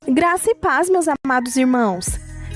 Graça e paz, meus amados irmãos.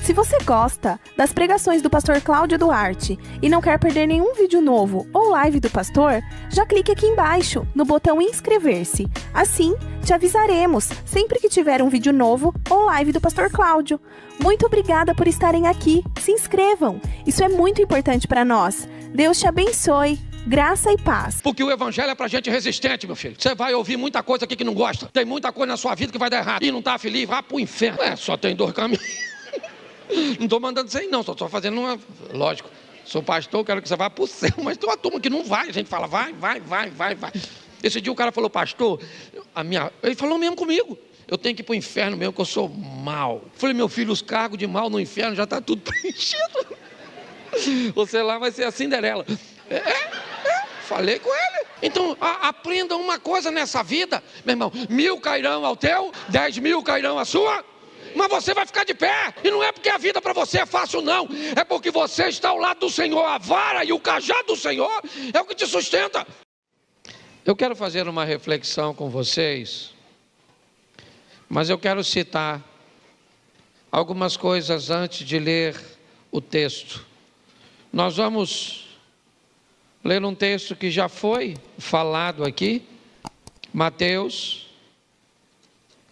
Se você gosta das pregações do pastor Cláudio Duarte e não quer perder nenhum vídeo novo ou live do pastor, já clique aqui embaixo no botão inscrever-se. Assim, te avisaremos sempre que tiver um vídeo novo ou live do pastor Cláudio. Muito obrigada por estarem aqui. Se inscrevam. Isso é muito importante para nós. Deus te abençoe. Graça e paz. Porque o evangelho é pra gente resistente, meu filho. Você vai ouvir muita coisa aqui que não gosta. Tem muita coisa na sua vida que vai dar errado. E não tá feliz, vá pro inferno. Só tem dois caminhos. Não estou mandando isso aí não, só estou fazendo uma... Lógico, sou pastor, quero que você vá para o céu. Mas tem uma turma que não vai, a gente fala, vai. Esse dia o cara falou, pastor, ele falou mesmo comigo. Eu tenho que ir para o inferno mesmo, que eu sou mau. Falei, meu filho, os cargos de mal no inferno já está tudo preenchido. Você lá vai ser a Cinderela. Falei com ele. Então, aprenda uma coisa nessa vida, meu irmão. 1000 cairão ao teu, 10.000 cairão à sua, mas você vai ficar de pé. E não é porque a vida para você é fácil, não. É porque você está ao lado do Senhor. A vara e o cajado do Senhor é o que te sustenta. Eu quero fazer uma reflexão com vocês, mas eu quero citar algumas coisas antes de ler o texto. Nós vamos ler um texto que já foi falado aqui, Mateus,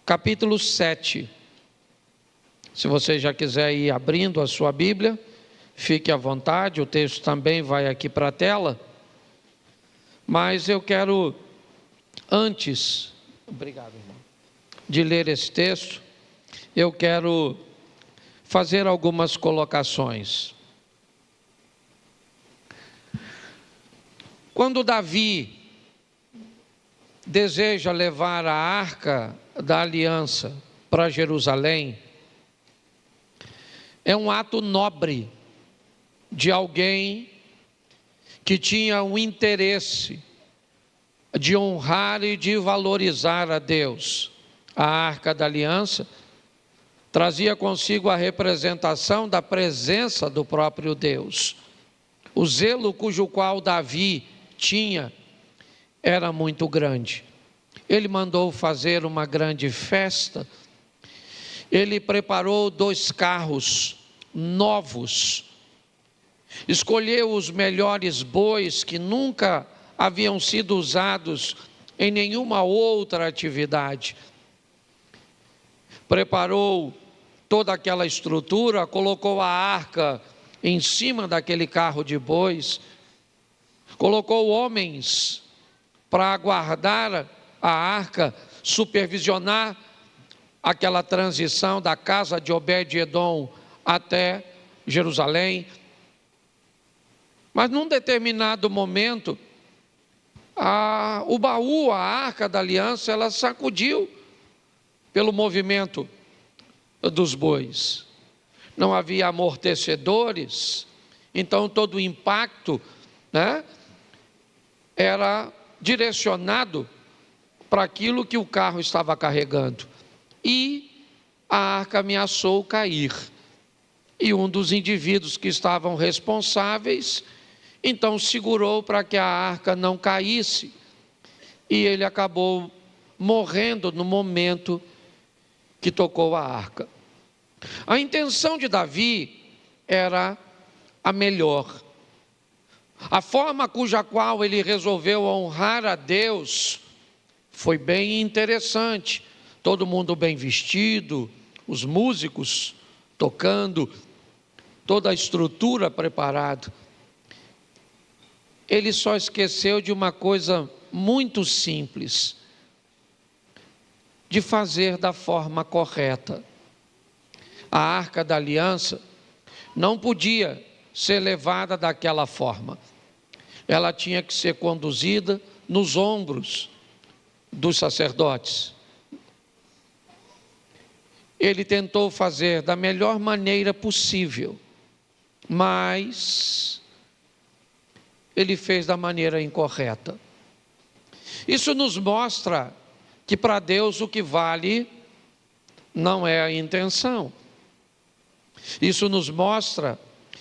capítulo 7. Se você já quiser ir abrindo a sua Bíblia, fique à vontade, o texto também vai aqui para a tela. Mas eu quero, antes, obrigado, irmão, de ler esse texto, eu quero fazer algumas colocações. Quando Davi deseja levar a arca da aliança para Jerusalém, é um ato nobre de alguém que tinha o interesse de honrar e de valorizar a Deus. A arca da aliança trazia consigo a representação da presença do próprio Deus. O zelo cujo qual Davi tinha era muito grande. Ele mandou fazer uma grande festa. Ele preparou 2 carros novos, escolheu os melhores bois que nunca haviam sido usados em nenhuma outra atividade. Preparou toda aquela estrutura, colocou a arca em cima daquele carro de bois, colocou homens para guardar a arca, supervisionar aquela transição da casa de Obed-Edom até Jerusalém. Mas num determinado momento, o baú, a arca da aliança, ela sacudiu pelo movimento dos bois. Não havia amortecedores, então todo o impacto, era direcionado para aquilo que o carro estava carregando. E a arca ameaçou cair. E um dos indivíduos que estavam responsáveis, então segurou para que a arca não caísse. E ele acabou morrendo no momento que tocou a arca. A intenção de Davi era a melhor. A forma cuja qual ele resolveu honrar a Deus foi bem interessante. Todo mundo bem vestido, os músicos tocando, toda a estrutura preparada. Ele só esqueceu de uma coisa muito simples, de fazer da forma correta. A arca da aliança não podia ser levada daquela forma. Ela tinha que ser conduzida nos ombros dos sacerdotes. Ele tentou fazer da melhor maneira possível, mas ele fez da maneira incorreta. Isso nos mostra que para Deus o que vale não é a intenção. Isso nos mostra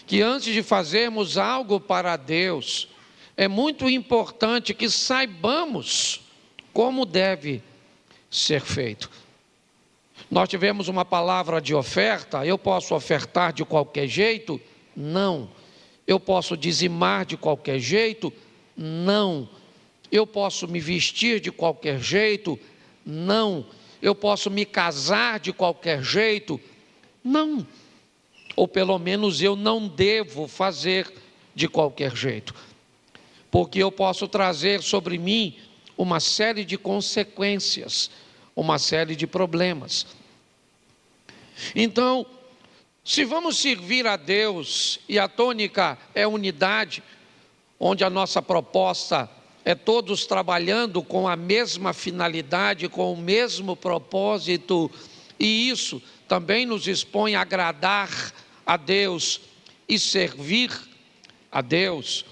que antes de fazermos algo para Deus, é muito importante que saibamos como deve ser feito. Nós tivemos uma palavra de oferta. Eu posso ofertar de qualquer jeito? Não. Eu posso dizimar de qualquer jeito? Não. Eu posso me vestir de qualquer jeito? Não. Eu posso me casar de qualquer jeito? Não. Ou pelo menos eu não devo fazer de qualquer jeito, porque eu posso trazer sobre mim uma série de consequências, uma série de problemas. Então, se vamos servir a Deus, e a tônica é unidade, onde a nossa proposta é todos trabalhando com a mesma finalidade, com o mesmo propósito, e isso também nos expõe a agradar a Deus e servir a Deus.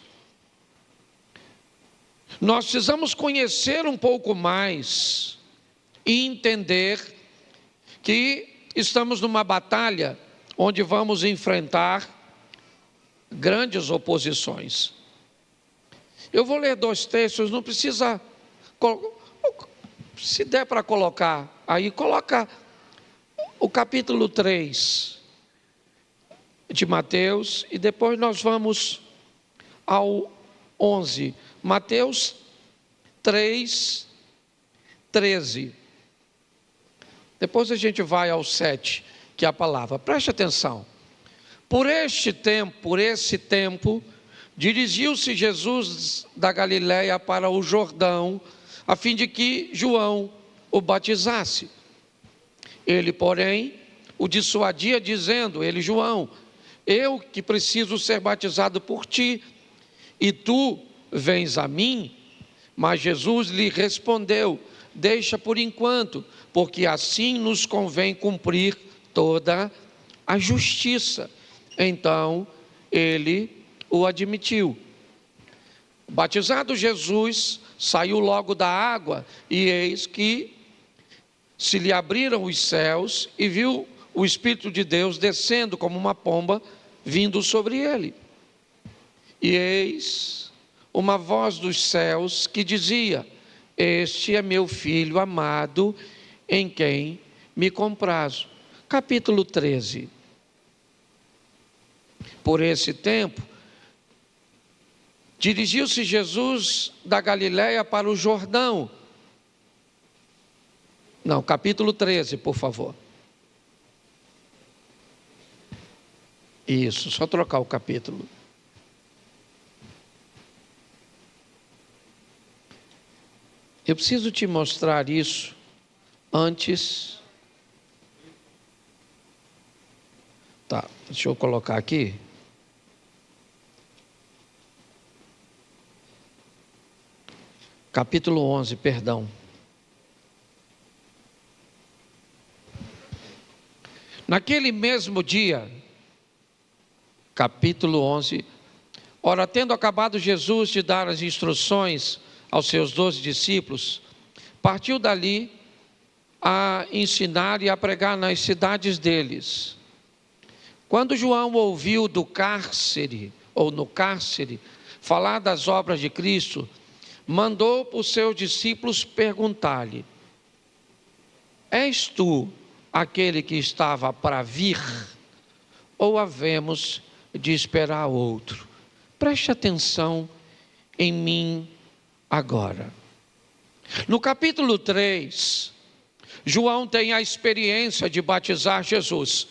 Nós precisamos conhecer um pouco mais e entender que estamos numa batalha onde vamos enfrentar grandes oposições. Eu vou ler 2 textos, não precisa, se der para colocar, aí coloca o capítulo 3 de Mateus, e depois nós vamos ao 11, Mateus 3, 13. Depois a gente vai ao 7, que é a palavra. Preste atenção. Por esse tempo, dirigiu-se Jesus da Galiléia para o Jordão, a fim de que João o batizasse. Ele, porém, o dissuadia, dizendo, ele, João, eu que preciso ser batizado por ti, e tu vens a mim? Mas Jesus lhe respondeu, deixa por enquanto, porque assim nos convém cumprir toda a justiça. Então, ele o admitiu. Batizado Jesus, saiu logo da água, e eis que se lhe abriram os céus, e viu o Espírito de Deus descendo como uma pomba, vindo sobre ele. E eis uma voz dos céus que dizia, este é meu filho amado, em quem me comprazo. Capítulo 13. Por esse tempo, dirigiu-se Jesus da Galiléia para o Jordão. Não, capítulo 13, por favor. Isso, só trocar o capítulo. Eu preciso te mostrar isso antes. Tá, deixa eu colocar aqui. Capítulo 11, perdão. Naquele mesmo dia, capítulo 11, ora, tendo acabado Jesus de dar as instruções aos seus 12 discípulos, partiu dali a ensinar e a pregar nas cidades deles. Quando João ouviu do cárcere, ou no cárcere, falar das obras de Cristo, mandou para os seus discípulos perguntar-lhe, és tu aquele que estava para vir, ou havemos de esperar outro? Preste atenção em mim agora. No capítulo 3, João tem a experiência de batizar Jesus.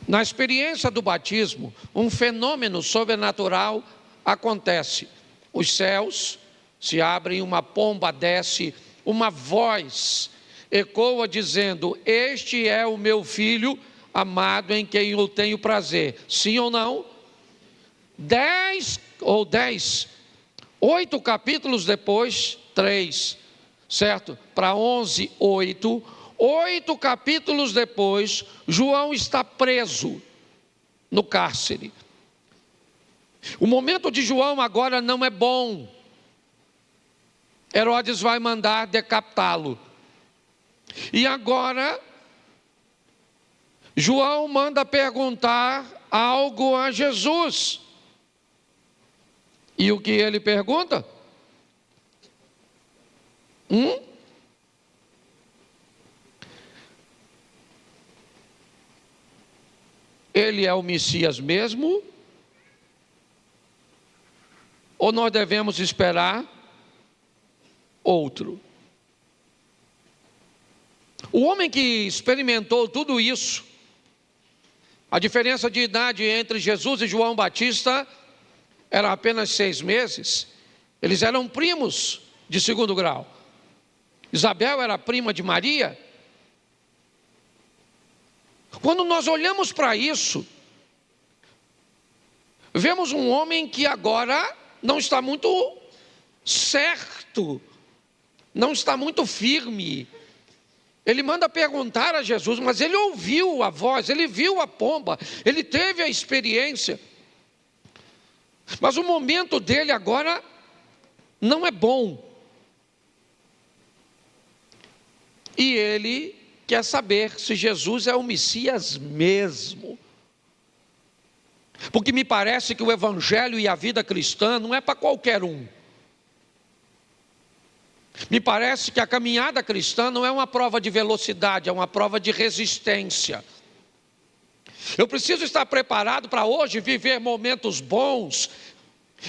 Na experiência do batismo, um fenômeno sobrenatural acontece. Os céus se abrem, uma pomba desce, uma voz ecoa dizendo, este é o meu filho amado em quem eu tenho prazer. Sim ou não? 8 capítulos depois, 3, certo? Para 11, 8 capítulos depois, João está preso no cárcere. O momento de João agora não é bom. Herodes vai mandar decapitá-lo. E agora, João manda perguntar algo a Jesus. E o que ele pergunta? ele é o Messias mesmo? Ou nós devemos esperar outro? O homem que experimentou tudo isso, a diferença de idade entre Jesus e João Batista era apenas 6 meses. Eles eram primos de segundo grau. Isabel era prima de Maria. Quando nós olhamos para isso, vemos um homem que agora não está muito certo, não está muito firme. Ele manda perguntar a Jesus, mas ele ouviu a voz, ele viu a pomba, ele teve a experiência. Mas o momento dele agora não é bom. E ele quer saber se Jesus é o Messias mesmo. Porque me parece que o Evangelho e a vida cristã não é para qualquer um. Me parece que a caminhada cristã não é uma prova de velocidade, é uma prova de resistência. Eu preciso estar preparado para hoje viver momentos bons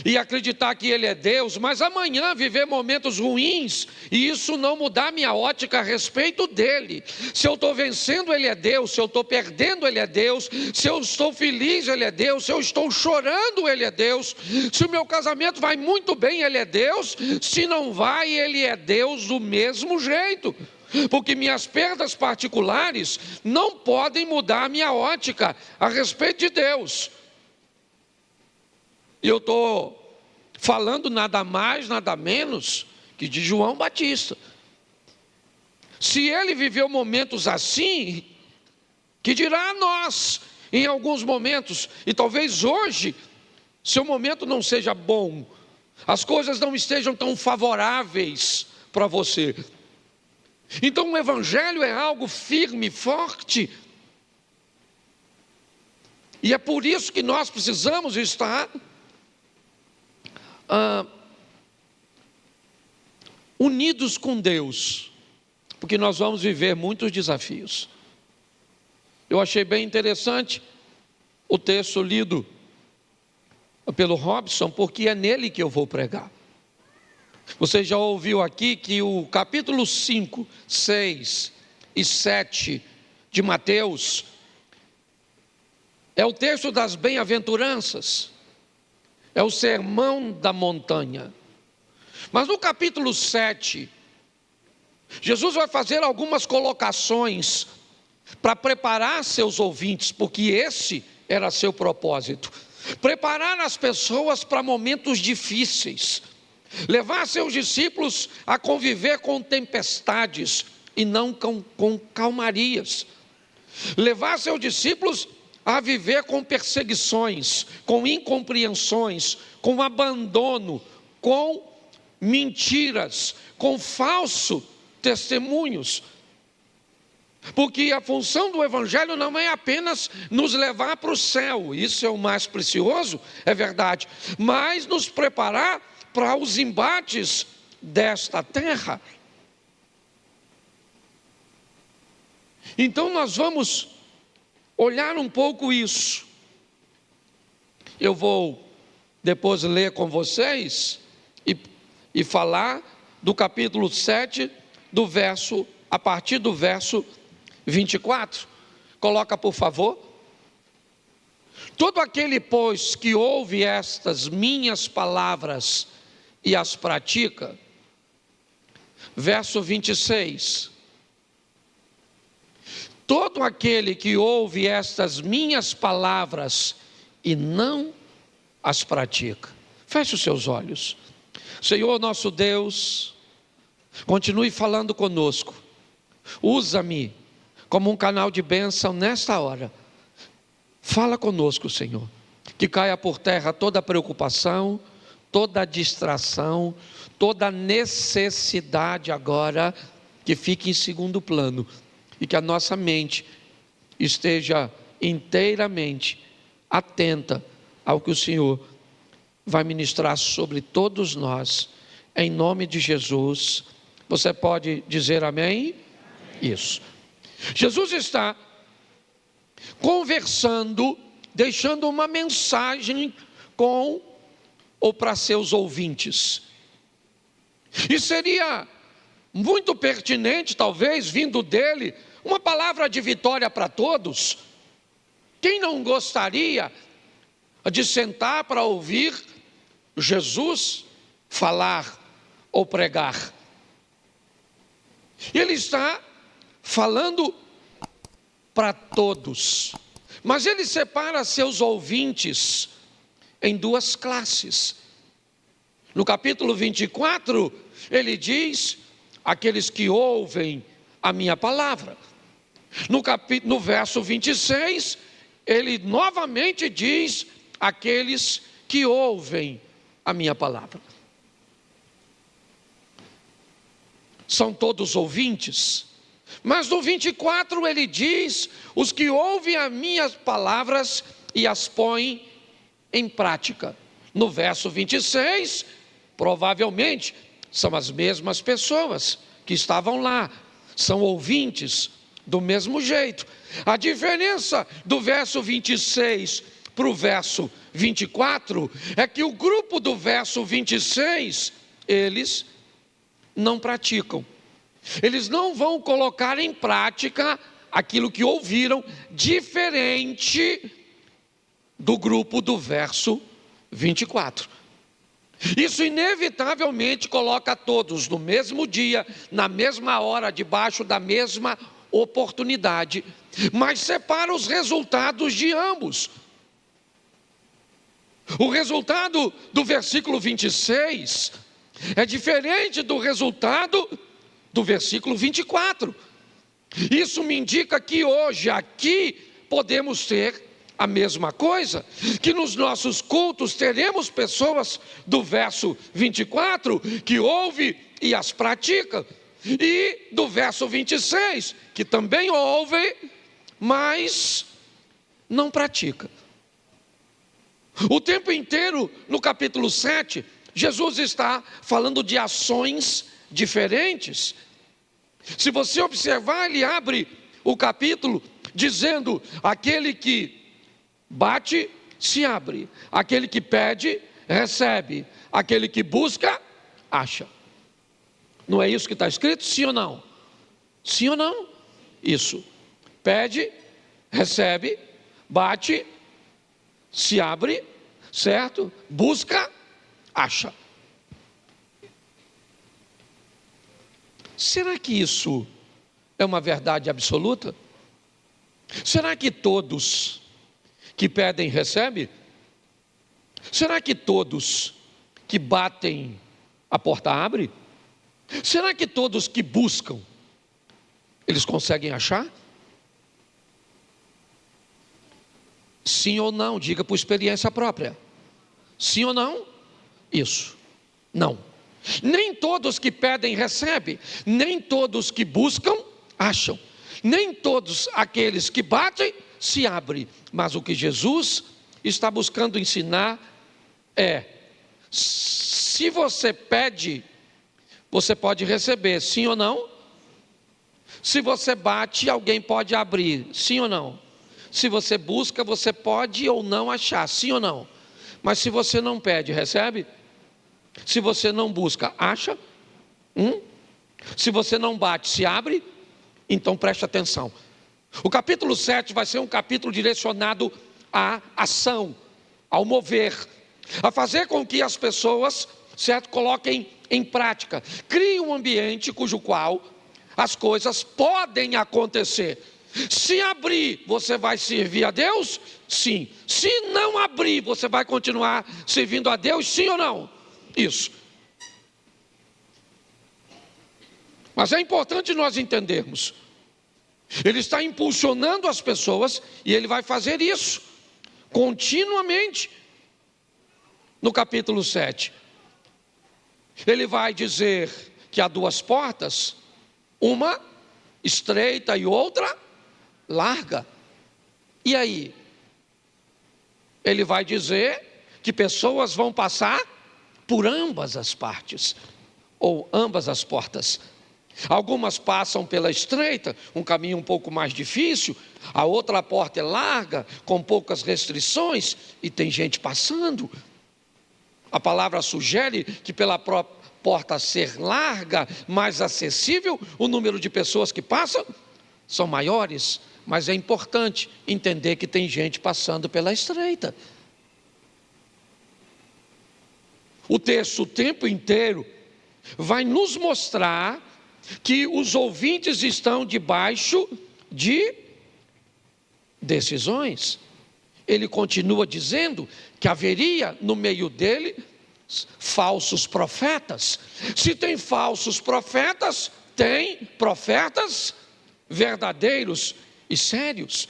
e acreditar que Ele é Deus, mas amanhã viver momentos ruins e isso não mudar minha ótica a respeito dEle. Se eu estou vencendo, Ele é Deus; se eu estou perdendo, Ele é Deus; se eu estou feliz, Ele é Deus; se eu estou chorando, Ele é Deus; se o meu casamento vai muito bem, Ele é Deus; se não vai, Ele é Deus do mesmo jeito. Porque minhas perdas particulares não podem mudar a minha ótica a respeito de Deus. E eu estou falando nada mais, nada menos que de João Batista. Se ele viveu momentos assim, que dirá a nós em alguns momentos, e talvez hoje, seu momento não seja bom, as coisas não estejam tão favoráveis para você. Então o Evangelho é algo firme, forte, e é por isso que nós precisamos estar unidos com Deus, porque nós vamos viver muitos desafios. Eu achei bem interessante o texto lido pelo Robson, porque é nele que eu vou pregar. Você já ouviu aqui que o capítulo 5, 6 e 7 de Mateus é o texto das bem-aventuranças, é o sermão da montanha. Mas no capítulo 7, Jesus vai fazer algumas colocações para preparar seus ouvintes, porque esse era seu propósito: preparar as pessoas para momentos difíceis, levar seus discípulos a conviver com tempestades e não com calmarias, levar seus discípulos a viver com perseguições, com incompreensões, com abandono, com mentiras, com falsos testemunhos. Porque a função do Evangelho não é apenas nos levar para o céu, isso é o mais precioso, é verdade, mas nos preparar para os embates desta terra. Então nós vamos olhar um pouco isso. Eu vou depois ler com vocês e falar do capítulo 7, a partir do verso 24. Coloca, por favor. Todo aquele, pois, que ouve estas minhas palavras e as pratica. Verso 26. Todo aquele que ouve estas minhas palavras e não as pratica. Feche os seus olhos. Senhor nosso Deus, continue falando conosco. Usa-me como um canal de bênção nesta hora. Fala conosco, Senhor. Que caia por terra toda preocupação, toda distração, toda necessidade agora, que fique em segundo plano. E que a nossa mente esteja inteiramente atenta ao que o Senhor vai ministrar sobre todos nós, em nome de Jesus. Você pode dizer amém? Isso. Jesus está conversando, deixando uma mensagem com ou para seus ouvintes. E seria muito pertinente, talvez, vindo dele, uma palavra de vitória para todos. Quem não gostaria de sentar para ouvir Jesus falar ou pregar? Ele está falando para todos, mas ele separa seus ouvintes em duas classes. No capítulo 24, ele diz: aqueles que ouvem a minha palavra. No verso 26, ele novamente diz: aqueles que ouvem a minha palavra. São todos ouvintes. Mas no 24 ele diz: os que ouvem as minhas palavras e as põem em prática. No verso 26, provavelmente são as mesmas pessoas que estavam lá, são ouvintes do mesmo jeito. A diferença do verso 26 para o verso 24 é que o grupo do verso 26, eles não praticam. Eles não vão colocar em prática aquilo que ouviram, diferente do grupo do verso 24. Isso inevitavelmente coloca todos no mesmo dia, na mesma hora, debaixo da mesma oportunidade, mas separa os resultados de ambos. O resultado do versículo 26 é diferente do resultado do versículo 24. Isso me indica que hoje aqui podemos ter a mesma coisa, que nos nossos cultos teremos pessoas do verso 24 que ouve e as pratica, e do verso 26 que também ouve, mas não pratica. O tempo inteiro no capítulo 7, Jesus está falando de ações diferentes. Se você observar, ele abre o capítulo dizendo: aquele que bate, se abre; aquele que pede, recebe; aquele que busca, acha. Não é isso que está escrito? Sim ou não? Sim ou não? Isso. Pede, recebe, bate, se abre, certo? Busca, acha. Será que isso é uma verdade absoluta? Será que todos que pedem recebem? Será que todos que batem a porta abre? Será que todos que buscam eles conseguem achar? Sim ou não? Diga por experiência própria. Sim ou não? Isso. Não. Nem todos que pedem recebem, nem todos que buscam acham, nem todos aqueles que batem se abrem. Mas o que Jesus está buscando ensinar é: se você pede, você pode receber, sim ou não? Se você bate, alguém pode abrir, sim ou não? Se você busca, você pode ou não achar, sim ou não? Mas se você não pede, recebe? Se você não busca, acha? Se você não bate, se abre? Então preste atenção. O capítulo 7 vai ser um capítulo direcionado à ação, ao mover, a fazer com que as pessoas, certo, coloquem em prática, criem um ambiente cujo qual as coisas podem acontecer. Se abrir, você vai servir a Deus? Sim. Se não abrir, você vai continuar servindo a Deus? Sim ou não? Isso. Mas é importante nós entendermos, ele está impulsionando as pessoas e ele vai fazer isso continuamente. No capítulo 7, ele vai dizer que há duas portas, uma estreita e outra larga. E aí? Ele vai dizer que pessoas vão passar por ambas as partes, ou ambas as portas. Algumas passam pela estreita, um caminho um pouco mais difícil. A outra porta é larga, com poucas restrições, e tem gente passando. A palavra sugere que pela porta ser larga, mais acessível, o número de pessoas que passam são maiores. Mas é importante entender que tem gente passando pela estreita. O texto o tempo inteiro vai nos mostrar que os ouvintes estão debaixo de decisões. Ele continua dizendo que haveria no meio dele falsos profetas. Se tem falsos profetas, tem profetas verdadeiros e sérios.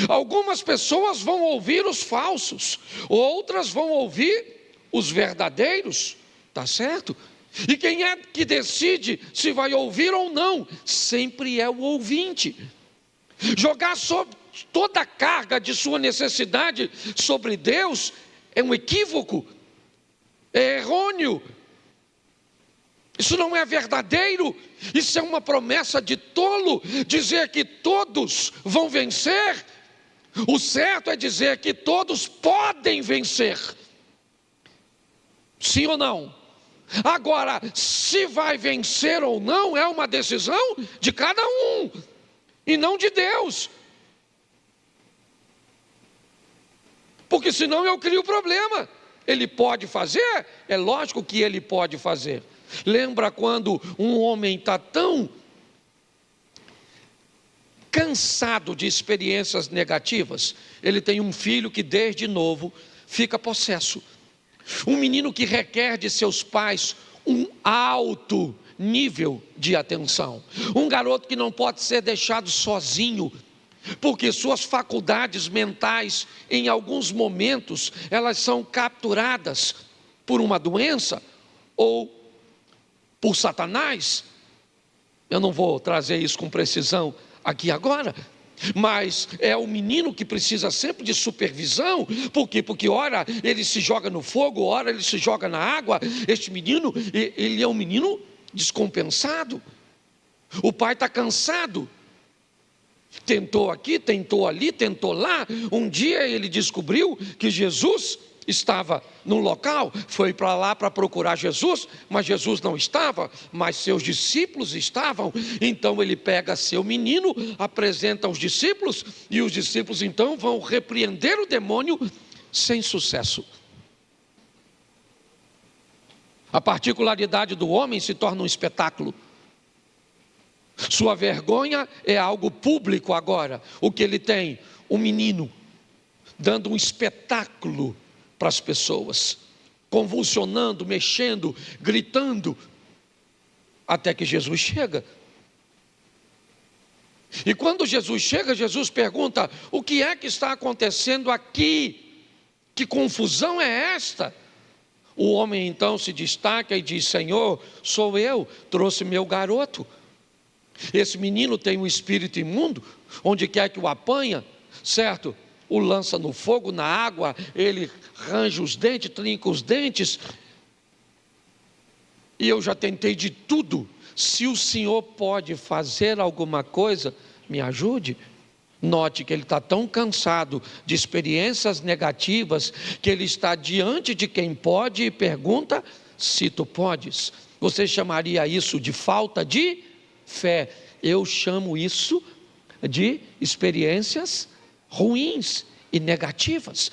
Algumas pessoas vão ouvir os falsos, outras vão ouvir os verdadeiros, tá certo? E quem é que decide se vai ouvir ou não? Sempre é o ouvinte. Jogar toda a carga de sua necessidade sobre Deus é um equívoco, é errôneo. Isso não é verdadeiro, isso é uma promessa de tolo, dizer que todos vão vencer. O certo é dizer que todos podem vencer. Sim ou não? Agora, se vai vencer ou não, é uma decisão de cada um, e não de Deus. Porque senão eu crio problema. Ele pode fazer? É lógico que ele pode fazer. Lembra quando um homem está tão cansado de experiências negativas? Ele tem um filho que desde novo fica possesso. Um menino que requer de seus pais um alto nível de atenção. Um garoto que não pode ser deixado sozinho, porque suas faculdades mentais, em alguns momentos, elas são capturadas por uma doença ou por Satanás. Eu não vou trazer isso com precisão aqui agora, mas é o menino que precisa sempre de supervisão. Por quê? Porque ora ele se joga no fogo, ora ele se joga na água. Este menino, ele é um menino descompensado. O pai está cansado. Tentou aqui, tentou ali, tentou lá. Um dia ele descobriu que Jesus estava no local, foi para lá para procurar Jesus, mas Jesus não estava, mas seus discípulos estavam. Então ele pega seu menino, apresenta aos discípulos, e os discípulos então vão repreender o demônio sem sucesso. A particularidade do homem se torna um espetáculo. Sua vergonha é algo público agora. O que ele tem? Um menino dando um espetáculo para as pessoas, convulsionando, mexendo, gritando, até que Jesus chega. E quando Jesus chega, Jesus pergunta: o que é que está acontecendo aqui? Que confusão é esta? O homem então se destaca e diz: Senhor, sou eu, trouxe meu garoto. Esse menino tem um espírito imundo, onde quer que o apanha, certo? O lança no fogo, na água, ele range os dentes, trinca os dentes. E eu já tentei de tudo. Se o Senhor pode fazer alguma coisa, me ajude. Note que ele está tão cansado de experiências negativas, que ele está diante de quem pode e pergunta: se tu podes. Você chamaria isso de falta de fé? Eu chamo isso de experiências ruins e negativas.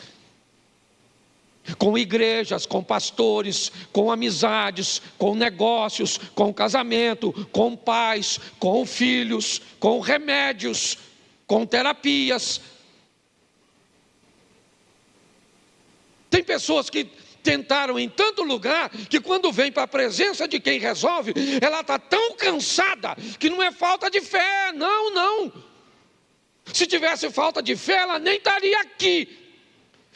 Com igrejas, com pastores, com amizades, com negócios, com casamento, com pais, com filhos, com remédios, com terapias. Tem pessoas que tentaram em tanto lugar, que quando vem para a presença de quem resolve, ela está tão cansada, que não é falta de fé, não. Se tivesse falta de fé, ela nem estaria aqui.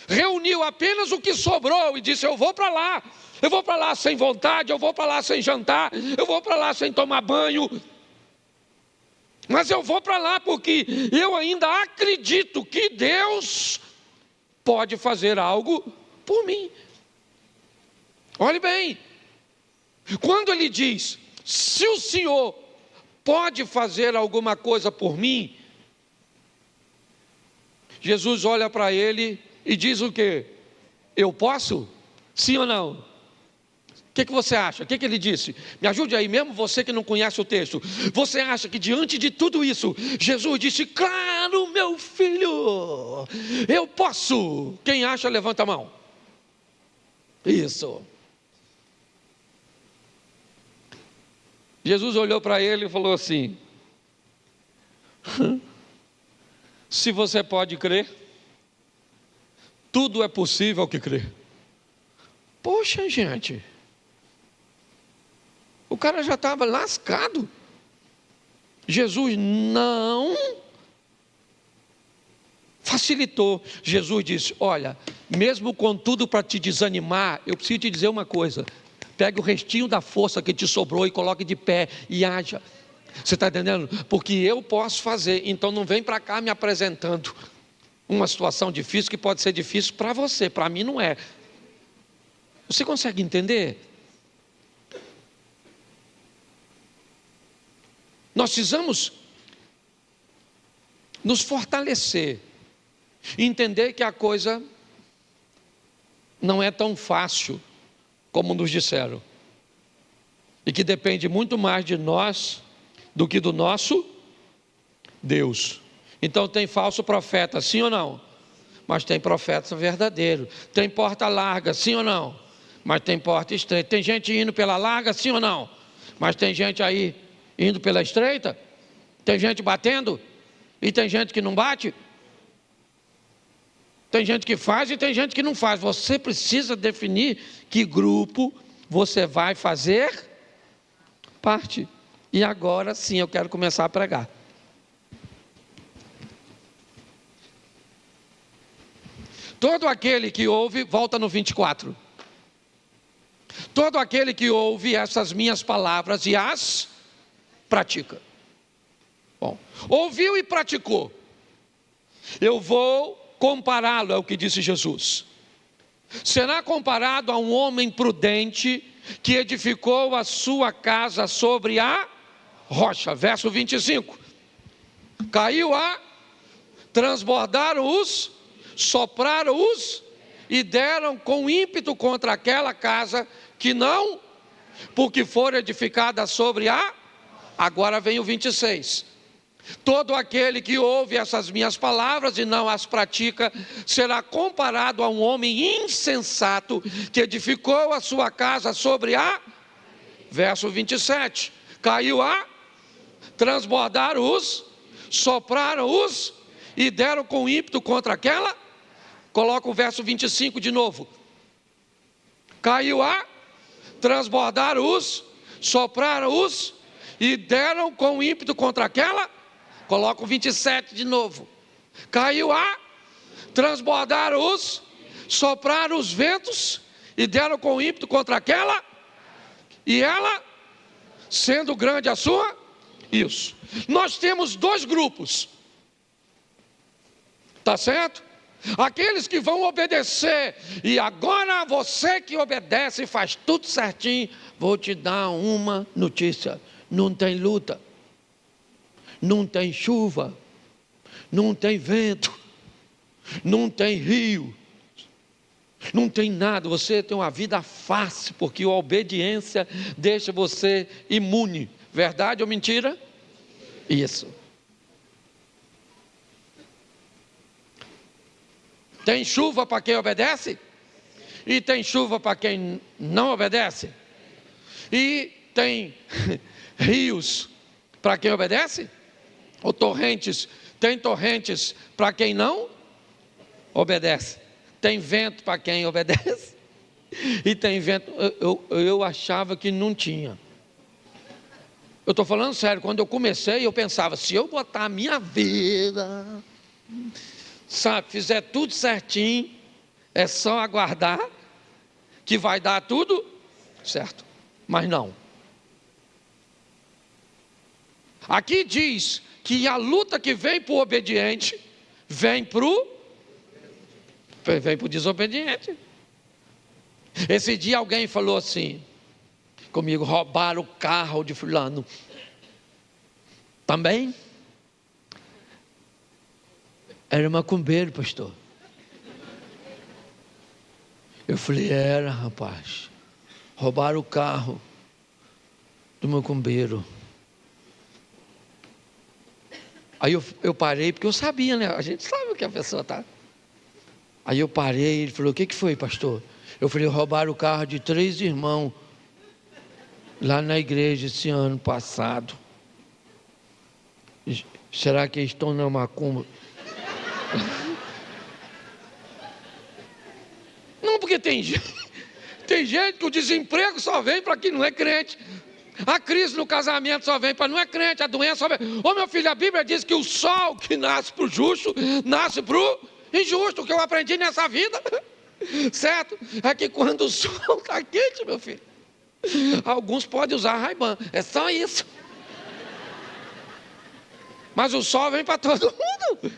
Reuniu apenas o que sobrou e disse: eu vou para lá. Eu vou para lá sem vontade, eu vou para lá sem jantar, eu vou para lá sem tomar banho. Mas eu vou para lá porque eu ainda acredito que Deus pode fazer algo por mim. Olhe bem, quando ele diz: se o Senhor pode fazer alguma coisa por mim? Jesus olha para ele e diz o quê? Eu posso? Sim ou não? O que você acha? O que ele disse? Me ajude aí, mesmo você que não conhece o texto. Você acha que diante de tudo isso, Jesus disse, claro, meu filho, eu posso. Quem acha, levanta a mão. Isso. Jesus olhou para ele e falou assim, se você pode crer, tudo é possível que crer. Poxa, gente, o cara já estava lascado. Jesus não facilitou. Jesus disse, olha, mesmo com tudo para te desanimar, eu preciso te dizer uma coisa. Pegue o restinho da força que te sobrou e coloque de pé e haja. Você está entendendo? Porque eu posso fazer, então não vem para cá me apresentando uma situação difícil que pode ser difícil para você, para mim não é. Você consegue entender? Nós precisamos nos fortalecer, entender que a coisa não é tão fácil como nos disseram, e que depende muito mais de nós do que do nosso Deus. Então tem falso profeta, sim ou não? Mas tem profeta verdadeiro. Tem porta larga, sim ou não? Mas tem porta estreita. Tem gente indo pela larga, sim ou não? Mas tem gente aí indo pela estreita? Tem gente batendo? E tem gente que não bate? Tem gente que faz e tem gente que não faz. Você precisa definir que grupo você vai fazer parte. E agora sim eu quero começar a pregar. Todo aquele que ouve, volta no 24. Todo aquele que ouve essas minhas palavras e as pratica. Bom, ouviu e praticou. Eu vou compará-lo, é o que disse Jesus. Será comparado a um homem prudente que edificou a sua casa sobre a rocha. Verso 25. Caiu transbordaram sopraram e deram com ímpeto contra aquela casa que não, porque for edificada sobre a... Agora vem o 26. Todo aquele que ouve essas minhas palavras e não as pratica, será comparado a um homem insensato que edificou a sua casa sobre a... Verso 27. Caiu transbordaram sopraram e deram com ímpeto contra aquela... Coloca o verso 25 de novo. Caiu transbordaram sopraram e deram com ímpeto contra aquela... Coloca o 27 de novo. Caiu transbordaram sopraram os ventos e deram com ímpeto contra aquela... E ela, sendo grande a sua... Isso. Nós temos dois grupos. Tá certo? Aqueles que vão obedecer, e agora você que obedece e faz tudo certinho, vou te dar uma notícia: não tem luta, não tem chuva, não tem vento, não tem rio, não tem nada. Você tem uma vida fácil, porque a obediência deixa você imune. Verdade ou mentira? Isso. Tem chuva para quem obedece? E tem chuva para quem não obedece? E tem rios para quem obedece? Ou torrentes? Tem torrentes para quem não obedece? Tem vento para quem obedece? E tem vento... Eu achava que não tinha. Eu estou falando sério. Quando eu comecei, eu pensava, se eu botar a minha vida... Sabe, fizer tudo certinho, é só aguardar que vai dar tudo certo. Mas não. Aqui diz que a luta que vem para o obediente, vem para o desobediente. Esse dia alguém falou assim comigo: roubaram o carro de fulano. Também era macumbeiro, pastor. Eu falei, era, rapaz. Roubaram o carro do macumbeiro. Aí eu parei, porque eu sabia, né? A gente sabe o que a pessoa tá. Aí eu parei, ele falou, o que foi, pastor? Eu falei, roubaram o carro de 3 irmãos lá na igreja esse ano passado. Será que eles estão na macumba? Não, porque tem gente que o desemprego só vem para quem não é crente. A crise no casamento só vem para não é crente. A doença só vem. Ô meu filho, a Bíblia diz que o sol que nasce para o justo, nasce para o injusto. O que eu aprendi nessa vida, certo? É que quando o sol está quente, meu filho, alguns podem usar Ray-Ban. É só isso. Mas o sol vem para todo mundo.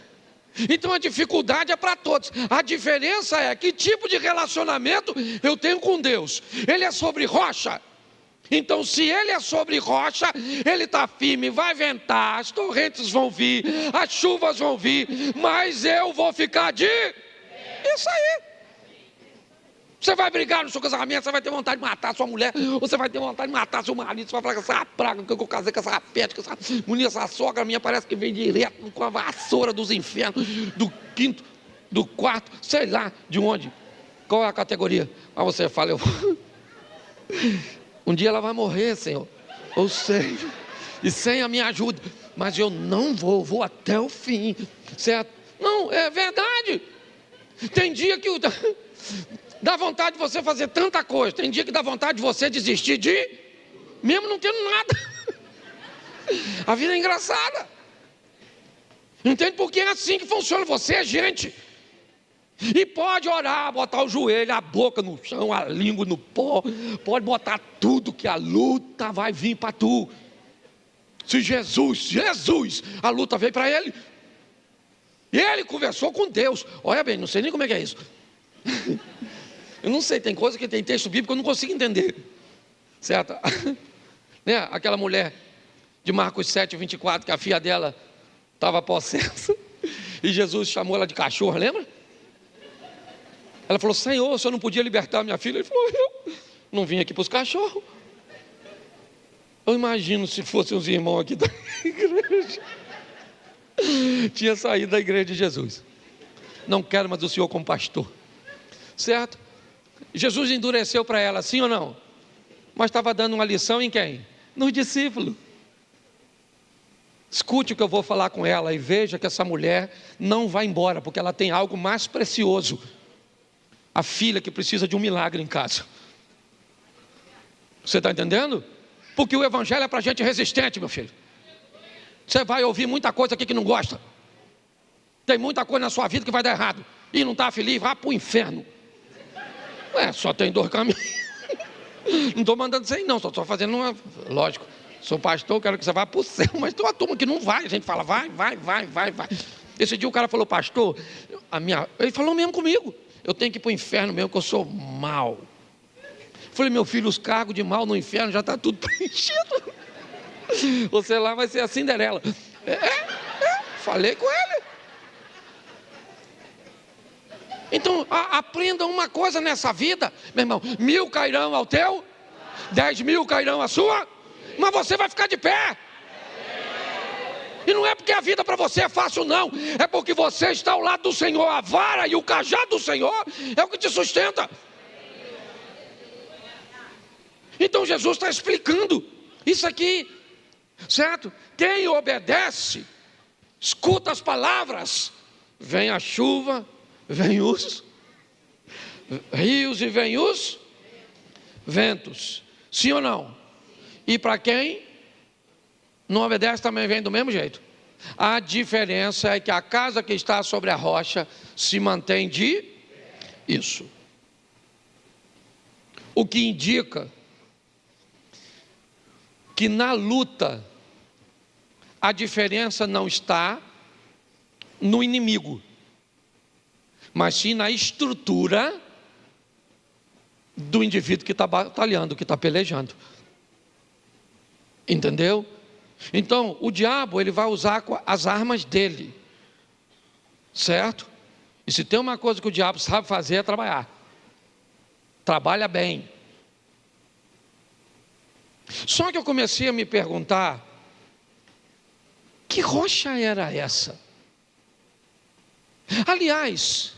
Então a dificuldade é para todos. A diferença é que tipo de relacionamento eu tenho com Deus. Ele é sobre rocha. Então se ele é sobre rocha, ele está firme, vai ventar, as torrentes vão vir, as chuvas vão vir, mas eu vou ficar de... Isso aí. Você vai brigar no seu casamento, você vai ter vontade de matar sua mulher, ou você vai ter vontade de matar seu marido, você vai falar que essa praga que eu casei com essa pet, que essa mulher, essa sogra minha parece que vem direto com a vassoura dos infernos, do quinto, do quarto, sei lá de onde, qual é a categoria. Mas você fala, um dia ela vai morrer, Senhor, eu sei, e sem a minha ajuda, mas eu não vou até o fim, certo? Não, é verdade. Tem dia que dá vontade de você fazer tanta coisa. Tem dia que dá vontade de você desistir mesmo não tendo nada. A vida é engraçada. Entende? Porque é assim que funciona. Você é gente. E pode orar, botar o joelho, a boca no chão, a língua no pó. Pode botar tudo que a luta vai vir para tu. Se Jesus, a luta veio para ele. E ele conversou com Deus. Olha bem, não sei nem como é que é isso. Eu não sei, tem coisa que tem texto bíblico que eu não consigo entender. Certo? Né? Aquela mulher de Marcos 7, 24, que a filha dela estava possessa. E Jesus chamou ela de cachorro, lembra? Ela falou, Senhor, o Senhor não podia libertar minha filha? Ele falou, eu não vim aqui para os cachorros. Eu imagino se fossem os irmãos aqui da igreja. Tinha saído da igreja de Jesus. Não quero mais o Senhor como pastor. Certo? Jesus endureceu para ela, sim ou não? Mas estava dando uma lição em quem? Nos discípulos. Escute o que eu vou falar com ela e veja que essa mulher não vai embora, porque ela tem algo mais precioso. A filha que precisa de um milagre em casa. Você está entendendo? Porque o evangelho é para gente resistente, meu filho. Você vai ouvir muita coisa aqui que não gosta. Tem muita coisa na sua vida que vai dar errado. E não está feliz, vá para o inferno. Só tem 2 caminhos. Não estou mandando você ir não, só estou fazendo uma... Lógico, sou pastor, quero que você vá para o céu. Mas tem uma turma que não vai, a gente fala, vai. Esse dia o cara falou, pastor, ele falou mesmo comigo, eu tenho que ir para o inferno mesmo, que eu sou mau. Falei, meu filho, os cargos de mal no inferno já está tudo preenchido. Você lá vai ser a Cinderela. Falei com ele. Então, aprenda uma coisa nessa vida, meu irmão, 1000 cairão ao teu, 10.000 cairão à sua, mas você vai ficar de pé. E não é porque a vida para você é fácil não, é porque você está ao lado do Senhor, a vara e o cajado do Senhor é o que te sustenta. Então Jesus está explicando isso aqui, certo? Quem obedece, escuta as palavras, vem a chuva, vem os rios e vem os ventos, sim ou não? E para quem não obedece também vem do mesmo jeito. A diferença é que a casa que está sobre a rocha se mantém de isso. O que indica que na luta a diferença não está no inimigo, mas sim na estrutura do indivíduo que está batalhando, que está pelejando. Entendeu? Então, o diabo, ele vai usar as armas dele, certo? E se tem uma coisa que o diabo sabe fazer é trabalhar. Trabalha bem. Só que eu comecei a me perguntar, que rocha era essa? Aliás,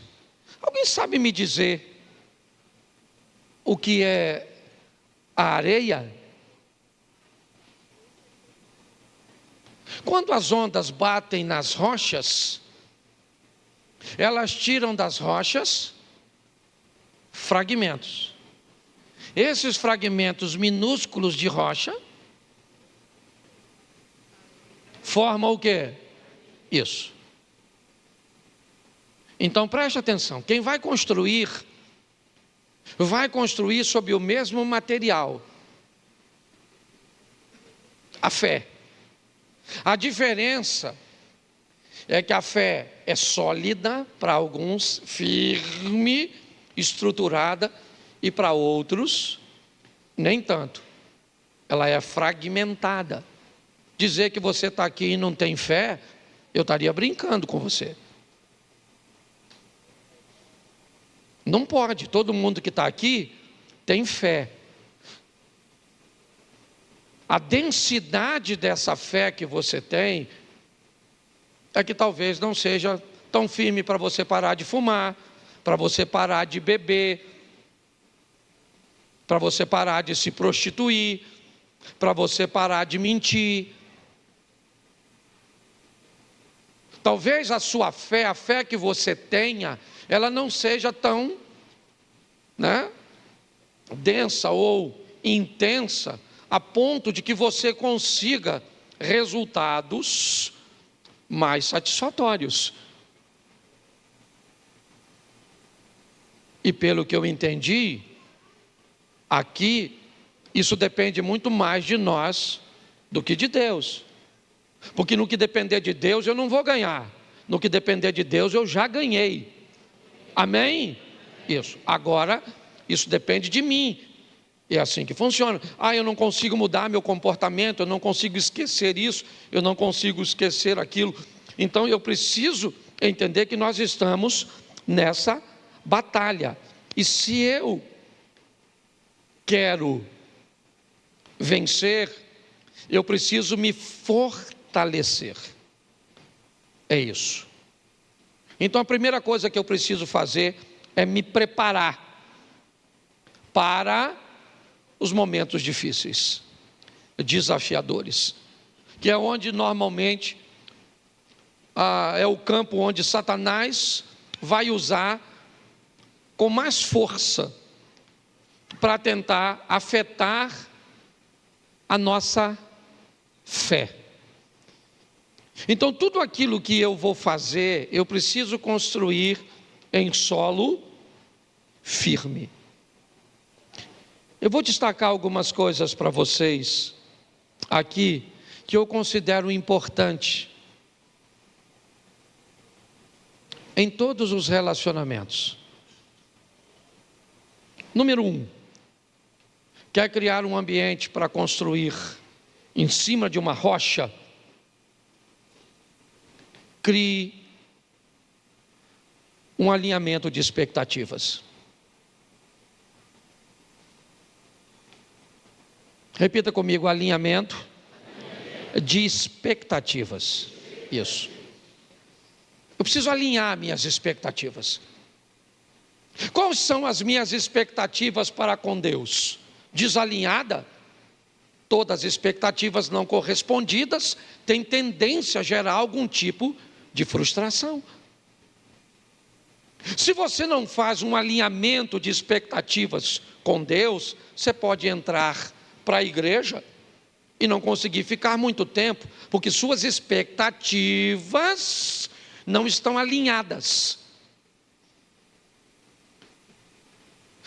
alguém sabe me dizer o que é a areia? Quando as ondas batem nas rochas, elas tiram das rochas fragmentos. Esses fragmentos minúsculos de rocha formam o quê? Isso. Então preste atenção, quem vai construir sob o mesmo material, a fé. A diferença é que a fé é sólida para alguns, firme, estruturada, e para outros, nem tanto. Ela é fragmentada. Dizer que você está aqui e não tem fé, eu estaria brincando com você. Não pode, todo mundo que está aqui tem fé. A densidade dessa fé que você tem é que talvez não seja tão firme para você parar de fumar, para você parar de beber, para você parar de se prostituir, para você parar de mentir. Talvez a sua fé, a fé que você tenha, ela não seja tão, densa ou intensa, a ponto de que você consiga resultados mais satisfatórios. E pelo que eu entendi, aqui, isso depende muito mais de nós do que de Deus. Porque no que depender de Deus eu não vou ganhar. No que depender de Deus eu já ganhei. Amém? Isso. Agora, isso depende de mim. É assim que funciona. Eu não consigo mudar meu comportamento, eu não consigo esquecer isso, eu não consigo esquecer aquilo. Então eu preciso entender que nós estamos nessa batalha. E se eu quero vencer, eu preciso me fortalecer. É isso. Então a primeira coisa que eu preciso fazer é me preparar para os momentos difíceis, desafiadores, que é onde normalmente é o campo onde Satanás vai usar com mais força para tentar afetar a nossa fé. Então tudo aquilo que eu vou fazer, eu preciso construir em solo firme. Eu vou destacar algumas coisas para vocês aqui que eu considero importante em todos os relacionamentos. Número 1, quer criar um ambiente para construir em cima de uma rocha? Crie um alinhamento de expectativas. Repita comigo, alinhamento de expectativas. Isso. Eu preciso alinhar minhas expectativas. Quais são as minhas expectativas para com Deus? Desalinhada? Todas as expectativas não correspondidas têm tendência a gerar algum tipo de frustração. Se você não faz um alinhamento de expectativas com Deus, você pode entrar para a igreja e não conseguir ficar muito tempo, porque suas expectativas não estão alinhadas.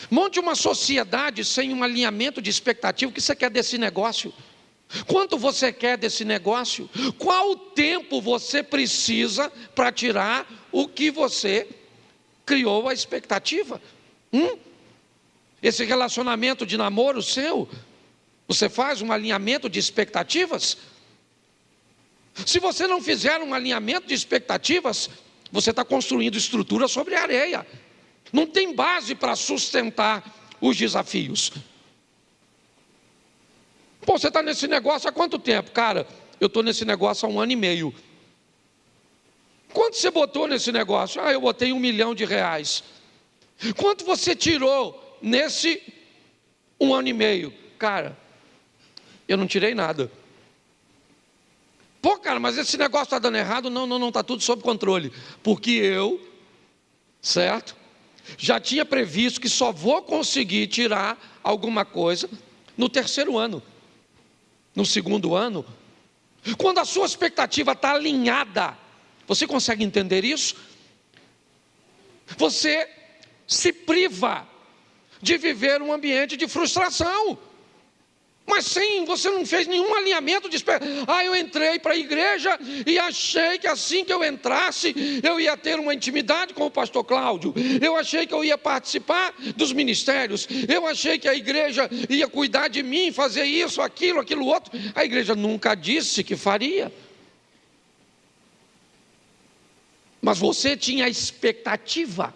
Monte uma sociedade sem um alinhamento de expectativa. O que você quer desse negócio? Quanto você quer desse negócio? Qual tempo você precisa para tirar o que você criou a expectativa? Esse relacionamento de namoro seu, você faz um alinhamento de expectativas? Se você não fizer um alinhamento de expectativas, você está construindo estrutura sobre areia. Não tem base para sustentar os desafios. Pô, você está nesse negócio há quanto tempo? Cara, eu estou nesse negócio há 1 ano e meio. Quanto você botou nesse negócio? Eu botei R$1 milhão. Quanto você tirou nesse 1 ano e meio? Cara, eu não tirei nada. Pô, cara, mas esse negócio está dando errado? Não, está tudo sob controle. Porque eu, certo? Já tinha previsto que só vou conseguir tirar alguma coisa no 3º ano. No 2º ano. Quando a sua expectativa está alinhada, você consegue entender isso? Você se priva de viver um ambiente de frustração. Mas sim, você não fez nenhum alinhamento de expectativa. Eu entrei para a igreja e achei que assim que eu entrasse, eu ia ter uma intimidade com o pastor Cláudio. Eu achei que eu ia participar dos ministérios. Eu achei que a igreja ia cuidar de mim, fazer isso, aquilo outro. A igreja nunca disse que faria. Mas você tinha a expectativa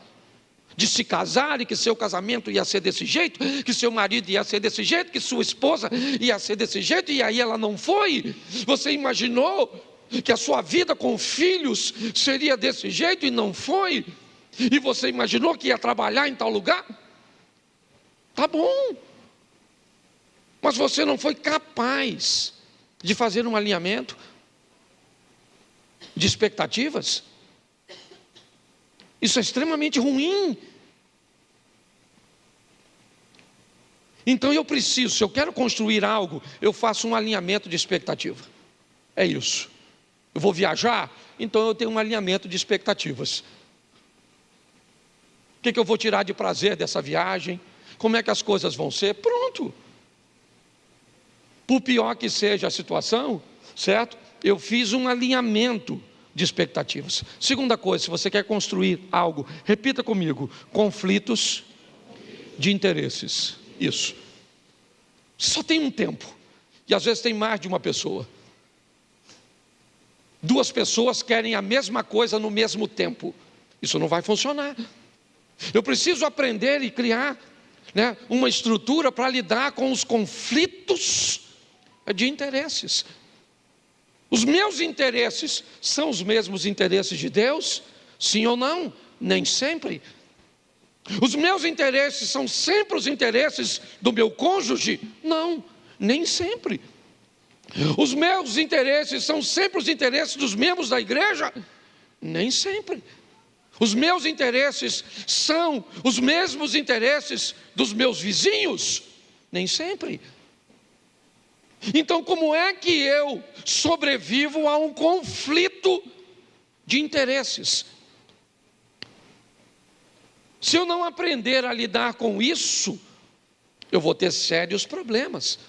de se casar e que seu casamento ia ser desse jeito, que seu marido ia ser desse jeito, que sua esposa ia ser desse jeito, e aí ela não foi. Você imaginou que a sua vida com filhos seria desse jeito e não foi. E você imaginou que ia trabalhar em tal lugar? Tá bom. Mas você não foi capaz de fazer um alinhamento de expectativas. Isso é extremamente ruim. Então eu preciso, se eu quero construir algo, eu faço um alinhamento de expectativa. É isso. Eu vou viajar, então eu tenho um alinhamento de expectativas. O que eu vou tirar de prazer dessa viagem? Como é que as coisas vão ser? Pronto. Por pior que seja a situação, certo? Eu fiz um alinhamento de expectativas. Segunda coisa, se você quer construir algo, repita comigo: conflitos de interesses. Isso. Só tem um tempo, e às vezes tem mais de uma pessoa. 2 pessoas querem a mesma coisa no mesmo tempo. Isso não vai funcionar. Eu preciso aprender e criar, uma estrutura para lidar com os conflitos de interesses. Os meus interesses são os mesmos interesses de Deus? Sim ou não? Nem sempre. Os meus interesses são sempre os interesses do meu cônjuge? Não, nem sempre. Os meus interesses são sempre os interesses dos membros da igreja? Nem sempre. Os meus interesses são os mesmos interesses dos meus vizinhos? Nem sempre. Então, como é que eu sobrevivo a um conflito de interesses? Se eu não aprender a lidar com isso, eu vou ter sérios problemas.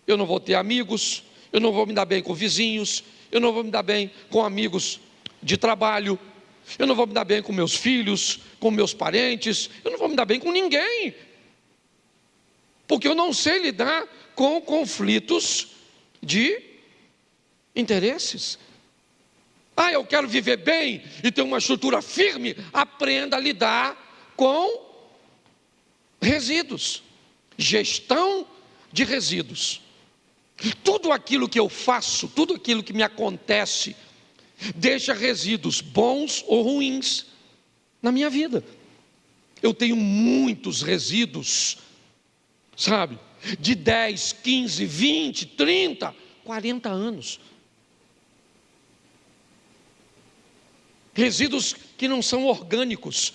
Eu não vou ter amigos, eu não vou me dar bem com vizinhos, eu não vou me dar bem com amigos de trabalho, eu não vou me dar bem com meus filhos, com meus parentes, eu não vou me dar bem com ninguém. Porque eu não sei lidar com conflitos de interesses. Eu quero viver bem e ter uma estrutura firme. Aprenda a lidar com resíduos. Gestão de resíduos. Tudo aquilo que eu faço, tudo aquilo que me acontece, deixa resíduos bons ou ruins na minha vida. Eu tenho muitos resíduos, sabe? De 10, 15, 20, 30, 40 anos. Resíduos que não são orgânicos,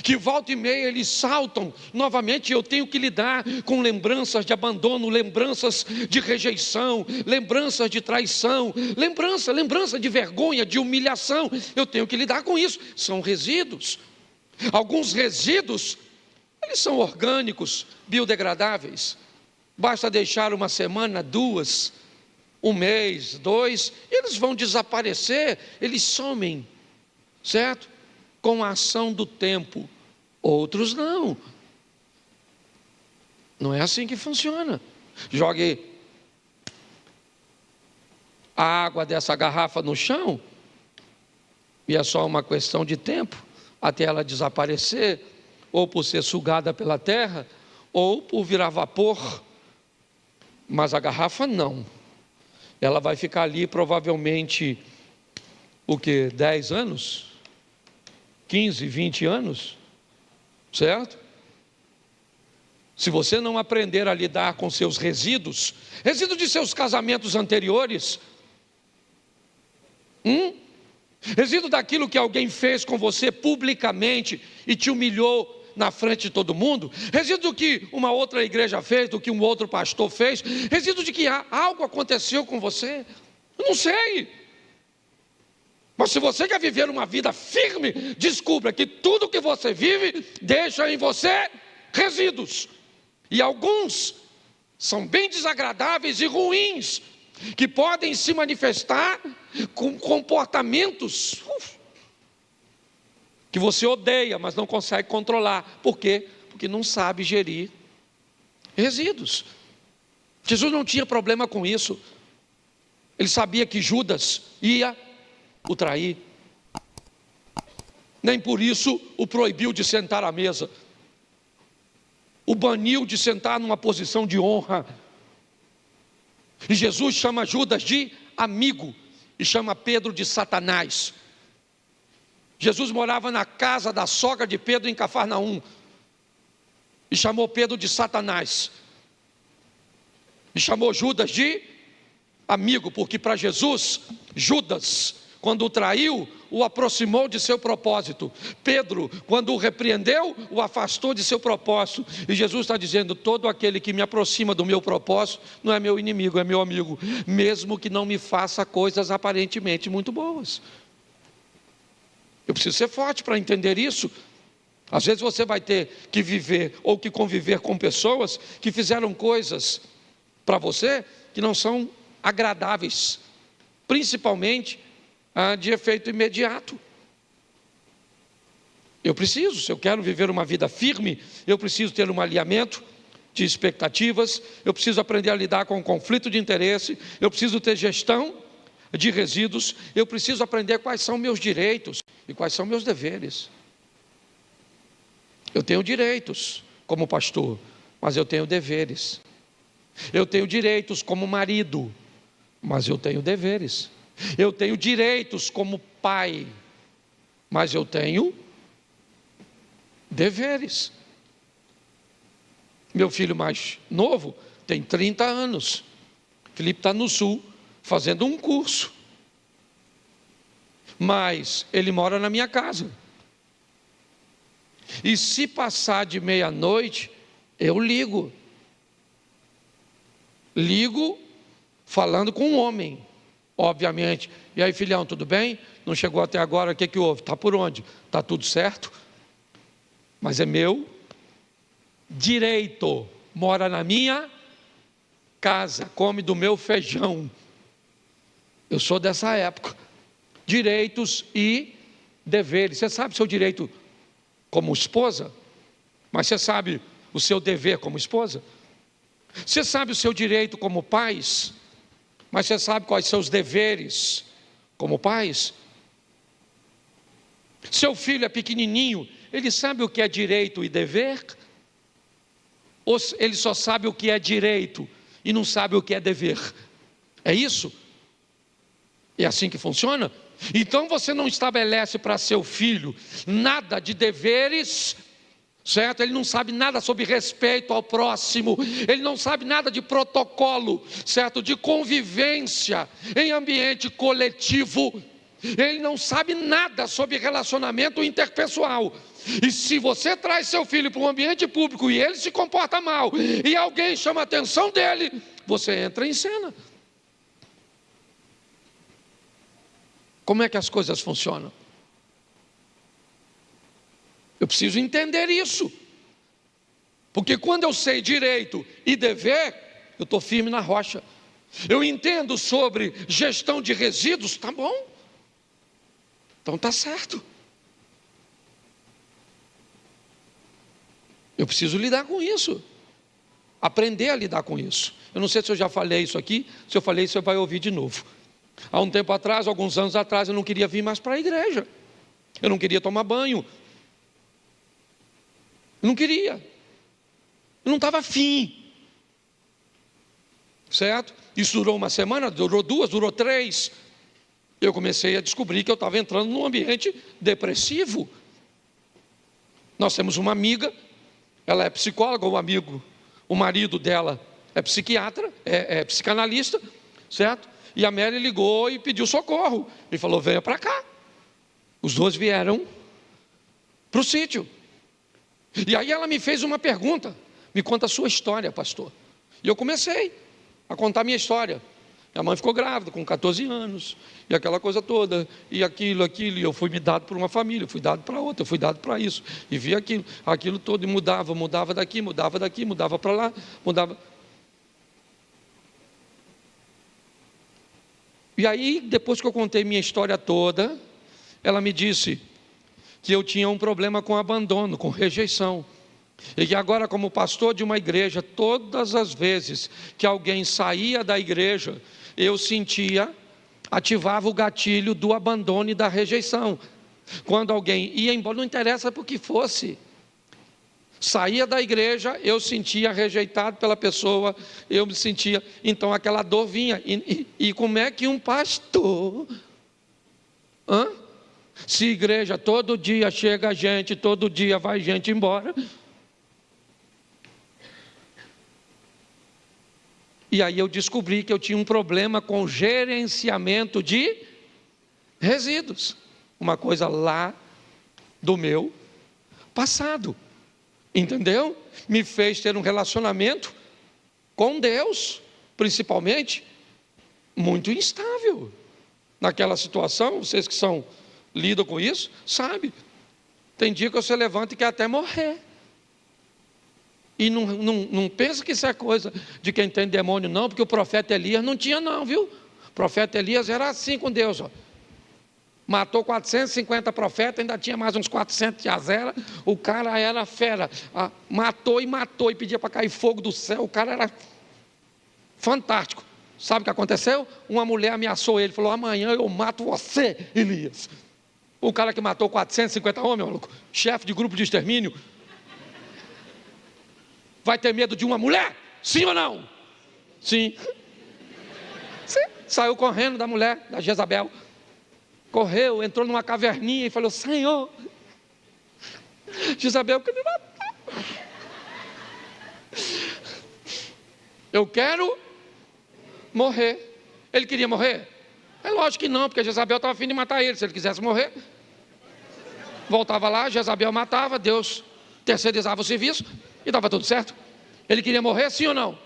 que volta e meia eles saltam novamente. Eu tenho que lidar com lembranças de abandono, lembranças de rejeição, lembranças de traição, lembrança de vergonha, de humilhação. Eu tenho que lidar com isso. São resíduos. Alguns resíduos, eles são orgânicos, biodegradáveis. Basta deixar 1 semana, 2, 1 mês, 2, eles vão desaparecer, eles somem, certo? Com a ação do tempo. Outros não. Não é assim que funciona. Jogue a água dessa garrafa no chão, e é só uma questão de tempo até ela desaparecer, ou por ser sugada pela terra, ou por virar vapor. Mas a garrafa não. Ela vai ficar ali provavelmente, 10 anos? 15, 20 anos? Certo? Se você não aprender a lidar com seus resíduos de seus casamentos anteriores, resíduo daquilo que alguém fez com você publicamente e te humilhou na frente de todo mundo, resíduo do que uma outra igreja fez, do que um outro pastor fez, resíduo de que algo aconteceu com você, eu não sei. Mas se você quer viver uma vida firme, descubra que tudo que você vive deixa em você resíduos. E alguns são bem desagradáveis e ruins, que podem se manifestar com comportamentos que você odeia, mas não consegue controlar. Por quê? Porque não sabe gerir resíduos. Jesus não tinha problema com isso. Ele sabia que Judas ia o trair. Nem por isso o proibiu de sentar à mesa. O baniu de sentar numa posição de honra. E Jesus chama Judas de amigo e chama Pedro de Satanás. Jesus morava na casa da sogra de Pedro em Cafarnaum e chamou Pedro de Satanás. E chamou Judas de amigo, porque para Jesus, Judas, quando o traiu, o aproximou de seu propósito. Pedro, quando o repreendeu, o afastou de seu propósito. E Jesus está dizendo: todo aquele que me aproxima do meu propósito não é meu inimigo, é meu amigo, mesmo que não me faça coisas aparentemente muito boas. Eu preciso ser forte para entender isso. Às vezes você vai ter que viver ou que conviver com pessoas que fizeram coisas para você que não são agradáveis, principalmente de efeito imediato. Se eu quero viver uma vida firme, eu preciso ter um alinhamento de expectativas, eu preciso aprender a lidar com o conflito de interesse, eu preciso ter gestão de resíduos, eu preciso aprender quais são meus direitos e quais são meus deveres. Eu tenho direitos como pastor, mas eu tenho deveres. Eu tenho direitos como marido, mas eu tenho deveres. Eu tenho direitos como pai, mas eu tenho deveres. Meu filho mais novo tem 30 anos. Felipe está no sul, fazendo um curso. Mas ele mora na minha casa. E se passar de meia-noite, eu ligo. Ligo falando com um homem, obviamente. E aí, filhão, tudo bem? Não chegou até agora, o que houve? Está por onde? Está tudo certo? Mas é meu direito. Mora na minha casa, come do meu feijão. Eu sou dessa época. Direitos e deveres. Você sabe o seu direito como esposa? Mas você sabe o seu dever como esposa? Você sabe o seu direito como pais? Mas você sabe quais são os deveres como pais? Seu filho é pequenininho, ele sabe o que é direito e dever? Ou ele só sabe o que é direito e não sabe o que é dever? É isso? É assim que funciona? Então você não estabelece para seu filho nada de deveres, certo? Ele não sabe nada sobre respeito ao próximo, ele não sabe nada de protocolo, certo? De convivência em ambiente coletivo, ele não sabe nada sobre relacionamento interpessoal. E se você traz seu filho para um ambiente público e ele se comporta mal, e alguém chama a atenção dele, você entra em cena. Como é que as coisas funcionam? Eu preciso entender isso. Porque quando eu sei direito e dever, eu estou firme na rocha. Eu entendo sobre gestão de resíduos, tá bom. Então tá certo. Eu preciso lidar com isso. Aprender a lidar com isso. Eu não sei se eu já falei isso aqui. Se eu falei, você vai ouvir de novo. Há um tempo atrás, alguns anos atrás, eu não queria vir mais para a igreja. Eu não queria tomar banho. Eu não queria. Eu não estava afim. Certo? Isso durou uma semana, durou 2, durou 3. Eu comecei a descobrir que eu estava entrando num ambiente depressivo. Nós temos uma amiga, ela é psicóloga, o marido dela é psiquiatra, é psicanalista, certo? E a Mary ligou e pediu socorro. Ele falou, venha para cá. Os dois vieram para o sítio. E aí ela me fez uma pergunta. Me conta a sua história, pastor. E eu comecei a contar a minha história. Minha mãe ficou grávida com 14 anos. E aquela coisa toda. E aquilo. E eu fui me dado por uma família. Fui dado para outra. Fui dado para isso. E vi aquilo todo. E mudava daqui, mudava para lá. E aí, depois que eu contei minha história toda, ela me disse que eu tinha um problema com abandono, com rejeição. E que agora, como pastor de uma igreja, todas as vezes que alguém saía da igreja, eu ativava o gatilho do abandono e da rejeição. Quando alguém ia embora, não interessa por que fosse, saía da igreja, eu sentia rejeitado pela pessoa, eu me sentia, então aquela dor vinha. E como é que um pastor... Se igreja todo dia chega gente, todo dia vai gente embora. E aí eu descobri que eu tinha um problema com gerenciamento de resíduos. Uma coisa lá do meu passado. Entendeu? Me fez ter um relacionamento com Deus, principalmente, muito instável. Naquela situação, vocês que lidam com isso, sabem. Tem dia que você levanta e quer até morrer. E não pensa que isso é coisa de quem tem demônio, não, porque o profeta Elias não tinha, não, viu? O profeta Elias era assim com Deus, ó. Matou 450 profetas, ainda tinha mais uns 400 de Azera. O cara era fera. Matou e pedia para cair fogo do céu. O cara era fantástico. Sabe o que aconteceu? Uma mulher ameaçou ele, falou, amanhã eu mato você, Elias. O cara que matou 450 homens, maluco, chefe de grupo de extermínio, vai ter medo de uma mulher? Sim ou não? Sim. Sim. Saiu correndo da mulher, da Jezabel. Correu, entrou numa caverninha e falou, Senhor, Jezabel quer me matar. Eu quero morrer. Ele queria morrer? É lógico que não, porque Jezabel estava a fim de matar ele. Se ele quisesse morrer, voltava lá, Jezabel matava, Deus terceirizava o serviço e estava tudo certo. Ele queria morrer, sim ou não?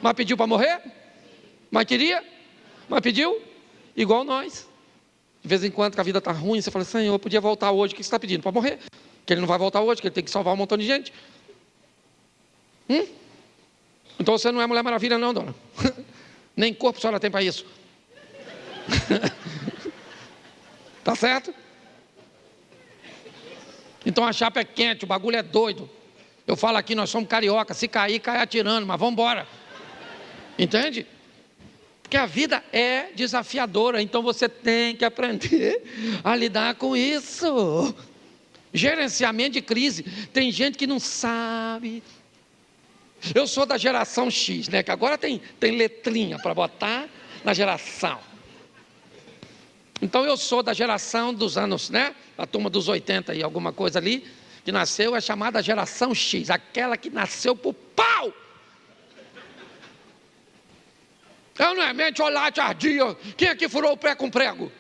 Mas pediu para morrer? Mas queria? Mas pediu? Igual nós. De vez em quando que a vida está ruim, você fala, Senhor, eu podia voltar hoje. O que você está pedindo? Para morrer? Que ele não vai voltar hoje, que ele tem que salvar um montão de gente. Então você não é Mulher Maravilha não, dona. Nem corpo a senhora tem para isso. Tá certo? Então a chapa é quente, o bagulho é doido. Eu falo aqui, nós somos carioca, se cair, cai atirando, mas vamos embora. Entende? Porque a vida é desafiadora, então você tem que aprender a lidar com isso. Gerenciamento de crise. Tem gente que não sabe. Eu sou da geração X, né? Que agora tem letrinha para botar na geração. Então eu sou da geração dos anos, né? A turma dos 80 e alguma coisa ali, que nasceu, é chamada geração X, aquela que nasceu por pau. Eu não é mente, olhate ardia. Quem aqui furou o pé com prego?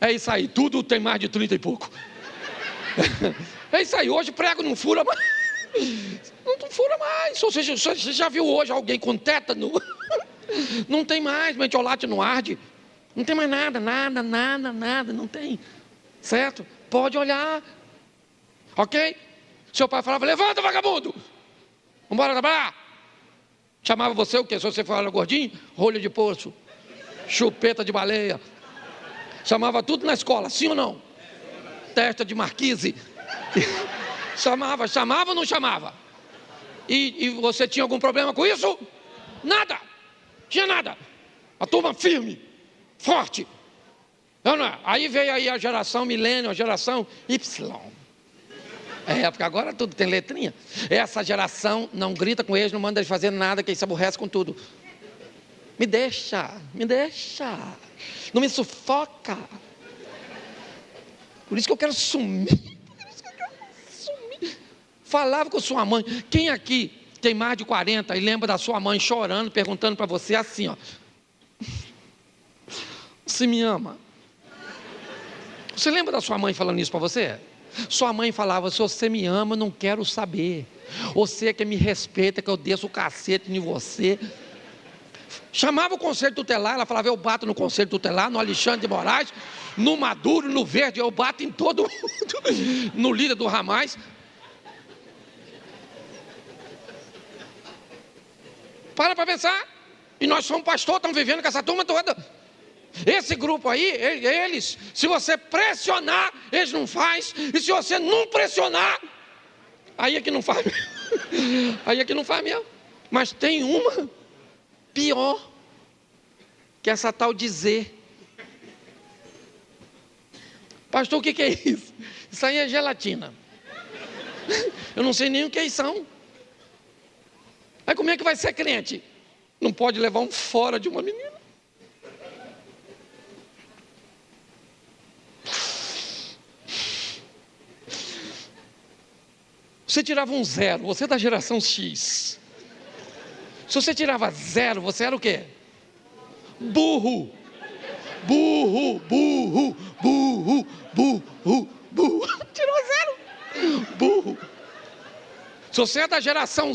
É isso aí, tudo tem mais de 30 e pouco. É isso aí, hoje prego não fura mais. Não fura mais. Você já viu hoje alguém com tétano? Não tem mais, mentiolate não arde. Não tem mais nada, não tem. Certo? Pode olhar. Ok? Seu pai falava, levanta vagabundo. Vambora trabalhar. Chamava você o quê? Se você for gordinho, rolho de poço, chupeta de baleia. Chamava tudo na escola, sim ou não? Testa de marquise. Chamava ou não chamava? E você tinha algum problema com isso? Nada. Tinha nada. A turma firme forte. Não é? Aí veio aí a geração milênio, a geração Y. Porque agora tudo tem letrinha. Essa geração não grita com eles, não manda eles fazer nada, que eles se aborrecem com tudo. Me deixa. Não me sufoca. Por isso que eu quero sumir. Falava com sua mãe. Quem aqui tem mais de 40 e lembra da sua mãe chorando, perguntando para você assim, ó. Você me ama? Você lembra da sua mãe falando isso para você? Sua mãe falava, se você me ama, eu não quero saber. Você que me respeita, que eu desço o cacete em você. Chamava o conselho tutelar, ela falava, eu bato no conselho tutelar, no Alexandre de Moraes, no Maduro, no Verde, eu bato em todo mundo, no líder do Hamas. Para pensar. E nós somos pastor, estamos vivendo com essa turma toda. Esse grupo aí, eles, se você pressionar, eles não faz. E se você não pressionar, aí é que não faz mesmo. Aí é que não faz mesmo. Mas tem uma pior, que é essa tal dizer. Pastor, o que é isso? Isso aí é gelatina. Eu não sei nem o que eles são. Aí como é que vai ser crente? Não pode levar um fora de uma menina. Você tirava um 0, você é da geração X. Se você tirava 0, você era o quê? Burro. Tirou 0. Burro. Se você é da geração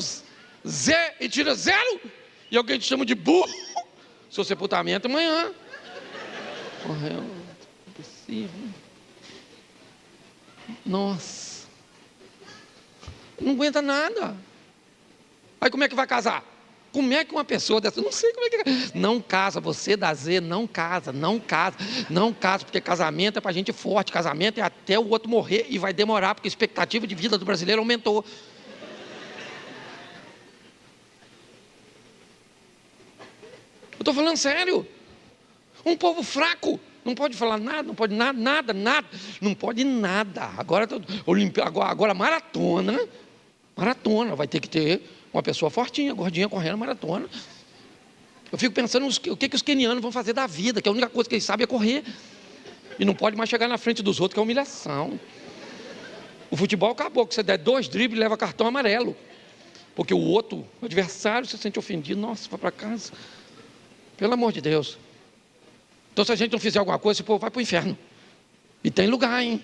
Z e tira 0, e alguém te chama de burro, seu sepultamento amanhã. Correu. Impossível. Nossa. Não aguenta nada. Aí como é que vai casar? Como é que uma pessoa dessa, não sei como é que... Não casa, você da Z, não casa, porque casamento é para gente forte, casamento é até o outro morrer, e vai demorar, porque a expectativa de vida do brasileiro aumentou. Eu estou falando sério. Um povo fraco, não pode falar nada, não pode nada, não pode nada. Agora maratona, vai ter que ter uma pessoa fortinha, gordinha, correndo maratona. Eu fico pensando o que os quenianos vão fazer da vida, que a única coisa que eles sabem é correr. E não pode mais chegar na frente dos outros, que é humilhação. O futebol acabou, que você der 2 dribles, leva cartão amarelo. Porque o outro, o adversário, se sente ofendido, nossa, vai para casa. Pelo amor de Deus. Então se a gente não fizer alguma coisa, esse povo vai para o inferno. E tem lugar, hein?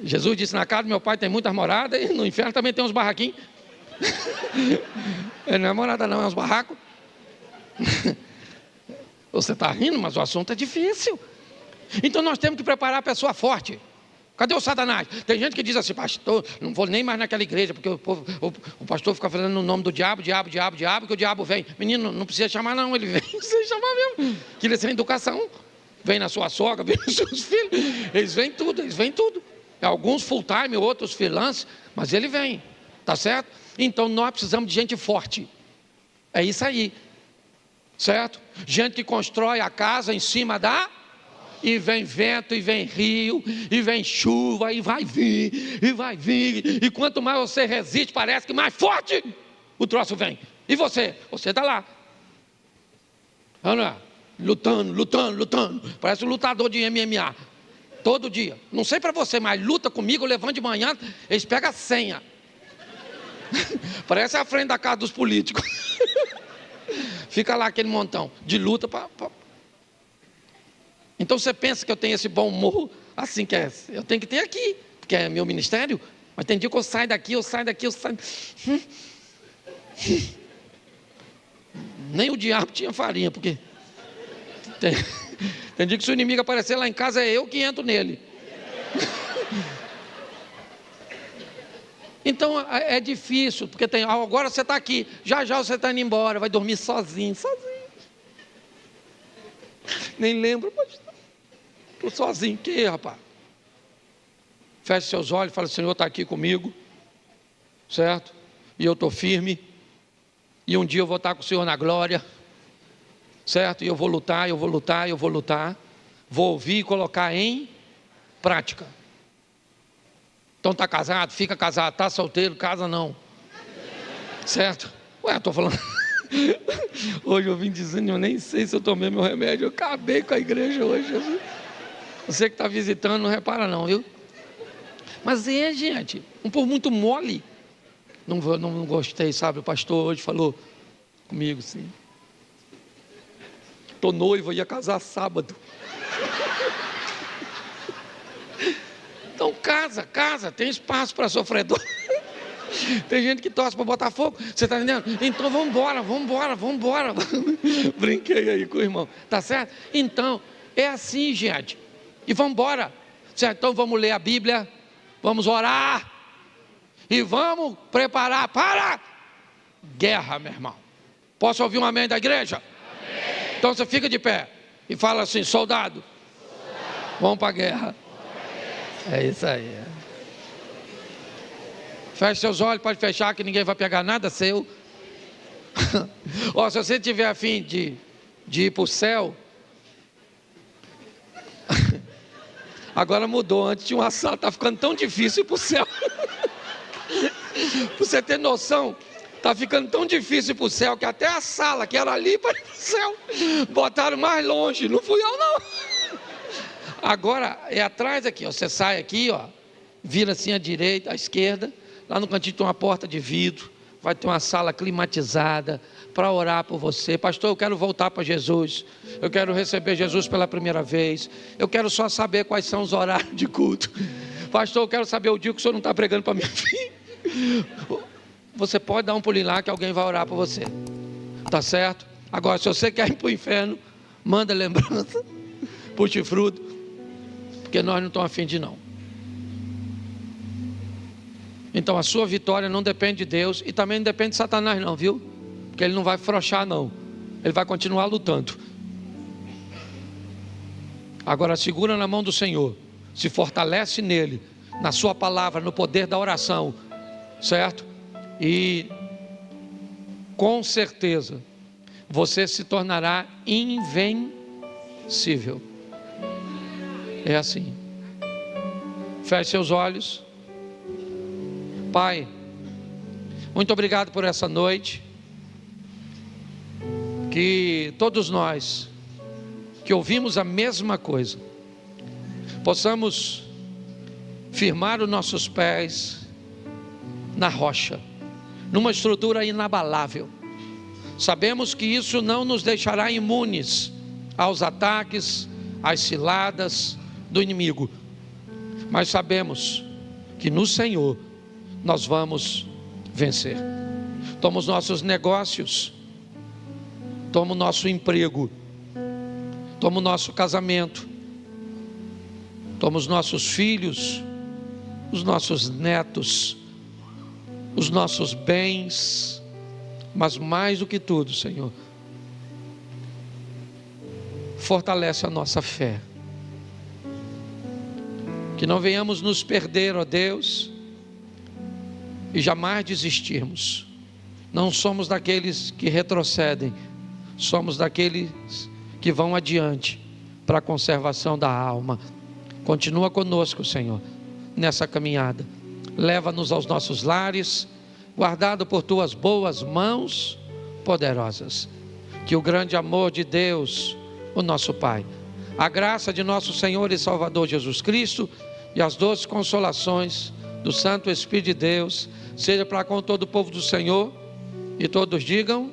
Jesus disse, na casa do meu pai tem muitas moradas, e no inferno também tem uns barraquinhos. Não é morada não, é uns barracos. Você está rindo, mas o assunto é difícil. Então nós temos que preparar a pessoa forte. Cadê o Satanás? Tem gente que diz assim, pastor, não vou nem mais naquela igreja, porque o pastor fica falando no nome do diabo, que o diabo vem. Menino, não precisa chamar não, ele vem, precisa chamar mesmo. Que ele é sem educação. Vem na sua sogra, vem nos seus filhos. Eles vêm tudo. Alguns full time, outros freelance, mas ele vem, tá certo? Então nós precisamos de gente forte. É isso aí, certo? Gente que constrói a casa em cima da... E vem vento, e vem rio, e vem chuva, e vai vir. E quanto mais você resiste, parece que mais forte o troço vem. E você está lá. Lutando. Parece um lutador de MMA. Todo dia. Não sei para você, mas luta comigo, eu levanto de manhã, eles pegam a senha. Parece a frente da casa dos políticos. Fica lá aquele montão de luta para... Então você pensa que eu tenho esse bom humor, assim que é, eu tenho que ter aqui, porque é meu ministério, mas tem dia que eu saio daqui. Nem o diabo tinha farinha, porque tem dia que se o inimigo aparecer lá em casa, é eu que entro nele. Então é difícil, porque agora você está aqui, já você está indo embora, vai dormir sozinho. Nem lembro, mas estou sozinho. Que rapaz? Feche seus olhos e fala, Senhor está aqui comigo, certo? E eu estou firme, e um dia eu vou estar com o Senhor na glória, certo? E eu vou lutar, vou ouvir e colocar em prática. Então está casado, fica casado, está solteiro, casa não, certo? Ué, estou falando, hoje eu vim dizendo, eu nem sei se eu tomei meu remédio, eu acabei com a igreja hoje. Você que está visitando, não repara não, viu? Mas gente, um povo muito mole. Não gostei, sabe? O pastor hoje falou comigo assim: estou noivo, ia casar sábado. Então casa, tem espaço para sofredor. Tem gente que torce para Botafogo, você está entendendo? Então vamos embora. Brinquei aí com o irmão, tá certo? Então, é assim, gente. E vamos embora, certo? Então vamos ler a Bíblia, vamos orar e vamos preparar para guerra, meu irmão. Posso ouvir um amém da igreja? Amém. Então você fica de pé e fala assim: soldado. Vamos para a guerra. É isso aí. Feche seus olhos, pode fechar, que ninguém vai pegar nada seu. Ó, se você tiver a fim de ir para o céu, agora mudou. Antes tinha uma sala, está ficando tão difícil ir para o céu. Para você ter noção, está ficando tão difícil ir para o céu que até a sala que era ali para ir para o céu botaram mais longe. Não fui eu não. Agora é atrás aqui, ó. Você sai aqui, ó, vira assim à direita, à esquerda, lá no cantinho tem uma porta de vidro, vai ter uma sala climatizada para orar por você. Pastor, eu quero voltar para Jesus, eu quero receber Jesus pela primeira vez, eu quero só saber quais são os horários de culto. Pastor, eu quero saber o dia que o senhor não está pregando para minha filha. Você pode dar um pulinho lá que alguém vai orar por você, tá certo? Agora, se você quer ir para o inferno, manda lembrança pro chifrudo, porque nós não estamos a fim de não. Então a sua vitória não depende de Deus e também não depende de Satanás não, viu? Porque ele não vai afrouxar não, ele vai continuar lutando. Agora segura na mão do Senhor, se fortalece nele, na sua palavra, no poder da oração, certo? E com certeza você se tornará invencível. É assim. Feche seus olhos. Pai, muito obrigado por essa noite. Que todos nós que ouvimos a mesma coisa possamos firmar os nossos pés na rocha, numa estrutura inabalável. Sabemos que isso não nos deixará imunes aos ataques, às ciladas do inimigo, mas sabemos que no Senhor nós vamos vencer. Toma os nossos negócios, toma o nosso emprego, toma o nosso casamento, toma os nossos filhos, os nossos netos, os nossos bens, mas mais do que tudo, Senhor, fortalece a nossa fé. Que não venhamos nos perder, ó Deus, e jamais desistirmos. Não somos daqueles que retrocedem, somos daqueles que vão adiante para a conservação da alma. Continua conosco, Senhor, nessa caminhada. Leva-nos aos nossos lares, guardado por tuas boas mãos poderosas. Que o grande amor de Deus, o nosso Pai, a graça de nosso Senhor e Salvador Jesus Cristo e as doces consolações do Santo Espírito de Deus seja para com todo o povo do Senhor, e todos digam